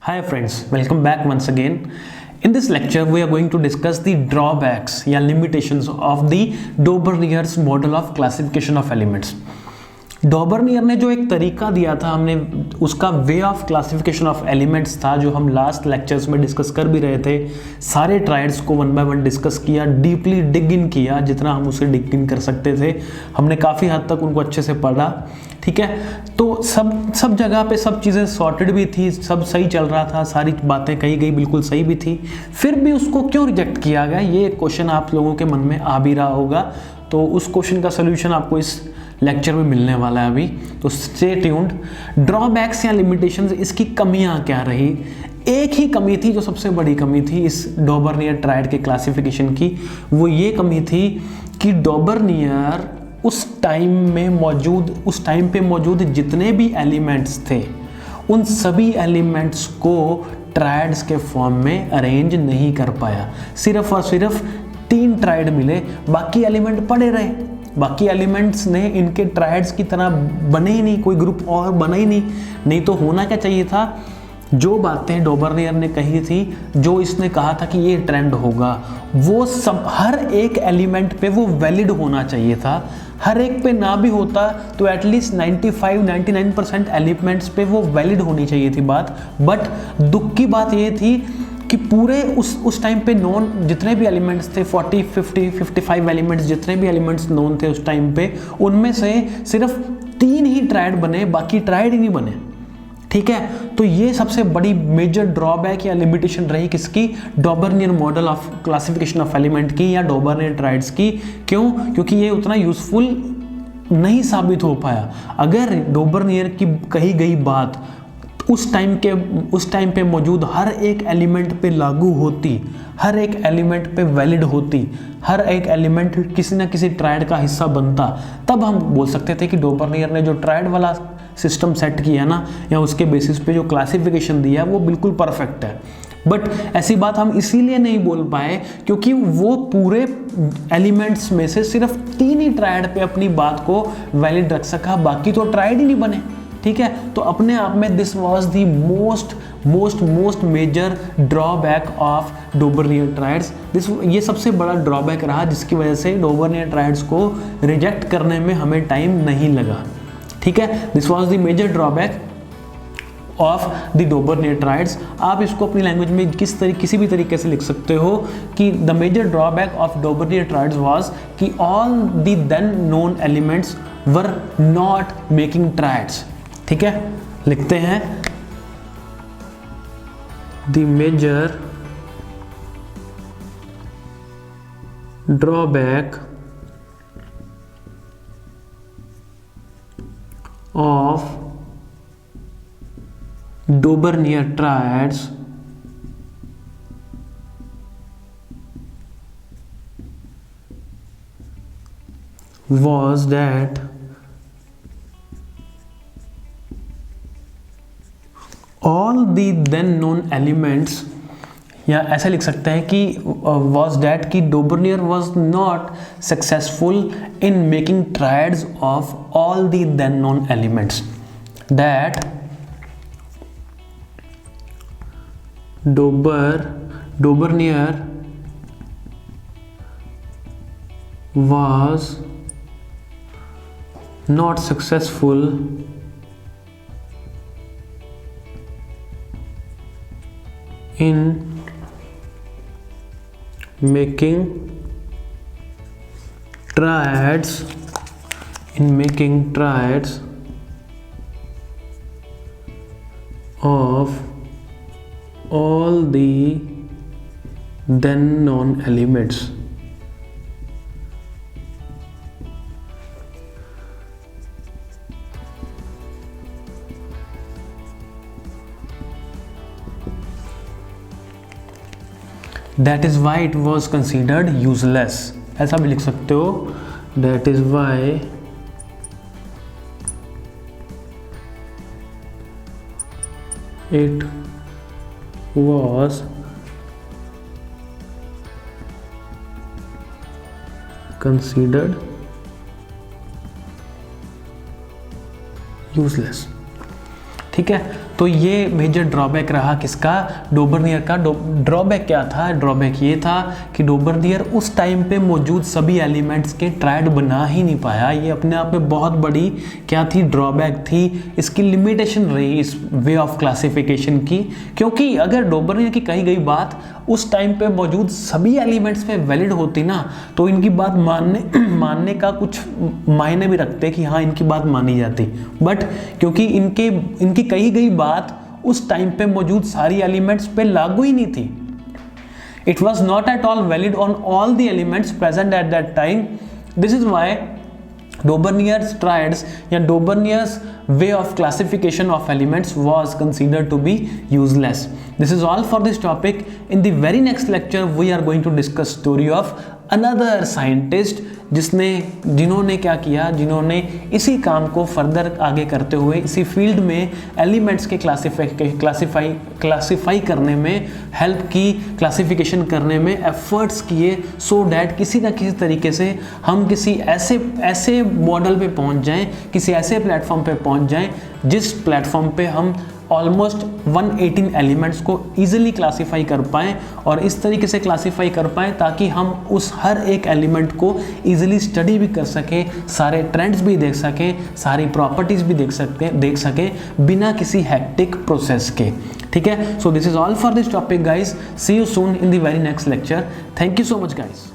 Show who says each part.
Speaker 1: Hi friends, welcome back once again. In this lecture, we are going to discuss the drawbacks या limitations of the Dauberniers model of classification of elements. डॉबर्नियर ने जो एक तरीका दिया था, हमने उसका way of classification of elements था, जो हम लास्ट लेक्चर्स में डिस्कस कर भी रहे थे। सारे ट्रायड्स को वन बाय वन डिस्कस किया, डीपली डिग इन किया, जितना हम उसे डिग इन कर सकते थे। हमने काफ़ी हद तक उनको अच्छे से पढ़ा, ठीक है। तो सब जगह पे सब चीज़ें सॉर्टेड भी थी, सब सही चल रहा था, सारी बातें कही गई बिल्कुल सही भी थी। फिर भी उसको क्यों रिजेक्ट किया गया, ये क्वेश्चन आप लोगों के मन में आ भी रहा होगा। तो उस क्वेश्चन का सोल्यूशन आपको इस लेक्चर में मिलने वाला है अभी, तो स्टे ट्यून्ड। ड्रॉबैक्स या लिमिटेशंस, इसकी कमियां क्या रही? एक ही कमी थी जो सबसे बड़ी कमी थी इस डॉबर्नियर ट्रायड के क्लासिफिकेशन की, वो ये कमी थी कि डॉबर्नियर उस टाइम पे मौजूद जितने भी एलिमेंट्स थे, उन सभी एलिमेंट्स को ट्रायड्स के फॉर्म में अरेंज नहीं कर पाया। सिर्फ और सिर्फ 3 ट्रायड मिले, बाकी एलिमेंट पड़े रहे। बाकी एलिमेंट्स ने इनके ट्रायड्स की तरह बने ही नहीं, कोई ग्रुप और बना ही नहीं। तो होना क्या चाहिए था, जो बातें डॉबर्नियर ने कही थी, जो इसने कहा था कि ये ट्रेंड होगा, वो सब हर एक एलिमेंट पे वो वैलिड होना चाहिए था। हर एक पे ना भी होता तो एटलीस्ट 95-99% एलिमेंट्स पे वो वैलिड होनी चाहिए थी बात। बट दुख की बात ये थी कि पूरे उस टाइम पे नॉन जितने भी एलिमेंट्स थे, 40, 50, 55 एलिमेंट्स, जितने भी एलिमेंट्स नॉन थे उस टाइम पे, उनमें से सिर्फ 3 ही ट्रायड बने, बाकी ट्रायड ही नहीं बने, ठीक है। तो ये सबसे बड़ी मेजर ड्रॉबैक या लिमिटेशन रही किसकी? डॉबर्नियर model of classification of element की या डॉबर्नियर ट्रायड्स की। क्यों? क्योंकि ये उतना यूजफुल नहीं साबित हो पाया। अगर डॉबर्नियर की कही गई बात उस टाइम पे मौजूद हर एक एलिमेंट पे लागू होती, हर एक एलिमेंट पे वैलिड होती, हर एक एलिमेंट किसी ना किसी ट्रायड का हिस्सा बनता, तब हम बोल सकते थे कि डॉबर्नियर ने जो ट्रायड वाला सिस्टम सेट किया ना, या उसके बेसिस पे जो क्लासिफिकेशन दिया है, वो बिल्कुल परफेक्ट है। बट ऐसी बात हम इसीलिए नहीं बोल पाए क्योंकि वो पूरे एलिमेंट्स में से सिर्फ 3 ही ट्रायड पे अपनी बात को वैलिड रख सका, बाकी तो ट्रायड ही नहीं बने, ठीक है। तो अपने आप में this was the most major drawback of Dobereiner triads. ये सबसे बड़ा ड्रॉबैक रहा, जिसकी वजह से डॉबर्नियर ट्रायड्स को रिजेक्ट करने में हमें टाइम नहीं लगा, ठीक है। This was the major drawback of the Dobereiner triads. आप इसको अपनी लैंग्वेज में किसी भी तरीके से लिख सकते हो कि the major drawback of Dobereiner triads was कि all the then known elements were not making triads, ठीक है। लिखते हैं the major drawback of Daubernier triads was that all the then known elements, या ऐसा लिख सकते हैं कि was that कि Daubernier was not successful in making triads of all the then known elements, that Daubernier was not successful in making triads of all the then known elements. That is why it was considered useless. ऐसा भी लिख सकते हो, that is why it was considered useless, ठीक है, तो ये major drawback रहा किसका, डोबरनियर का। ड्रॉबैक क्या था, ड्रॉबैक ये था कि डोबरनियर उस टाइम पे मौजूद सभी एलिमेंट्स के ट्रायड बना ही नहीं पाया। ये अपने आप में बहुत बड़ी क्या थी, ड्रॉबैक थी, इसकी लिमिटेशन रही इस वे ऑफ क्लासिफिकेशन की। क्योंकि अगर डोबरनियर की कही गई बात उस टाइम पे मौजूद सभी एलिमेंट्स पे वैलिड होती ना, तो इनकी बात मानने का कुछ मायने भी रखते कि हाँ इनकी बात मानी जाती। बट क्योंकि इनकी कही गई बात उस टाइम पे मौजूद सारी एलिमेंट्स पे लागू ही नहीं थी, it was not at all valid on all the elements present at that time. This is why Dobernier's triads या Dobernier's way of classification of elements was considered to be useless. This is all for this topic. In the very next lecture we are going to discuss story of another scientist जिन्होंने क्या किया, जिन्होंने इसी काम को further आगे करते हुए इसी फील्ड में एलिमेंट्स के क्लासिफाई करने में हेल्प की, क्लासिफिकेशन करने में एफर्ट्स किए, सो डैट किसी ना किसी तरीके से हम किसी ऐसे मॉडल पे पहुंच जाएं, किसी ऐसे प्लेटफॉर्म पे पहुंच जाएं जिस प्लेटफॉर्म पे हम ऑलमोस्ट 118 एलिमेंट्स को ईजिली क्लासीफाई कर पाएँ और इस तरीके से क्लासीफाई कर पाएँ ताकि हम उस हर एक एलिमेंट को ईजिली स्टडी भी कर सकें, सारे ट्रेंड्स भी देख सकें, सारी प्रॉपर्टीज़ भी देख सकें बिना किसी हैक्टिक प्रोसेस के। ठीक है, so this is all for this topic guys, see you soon in the very next lecture. Thank you so much guys.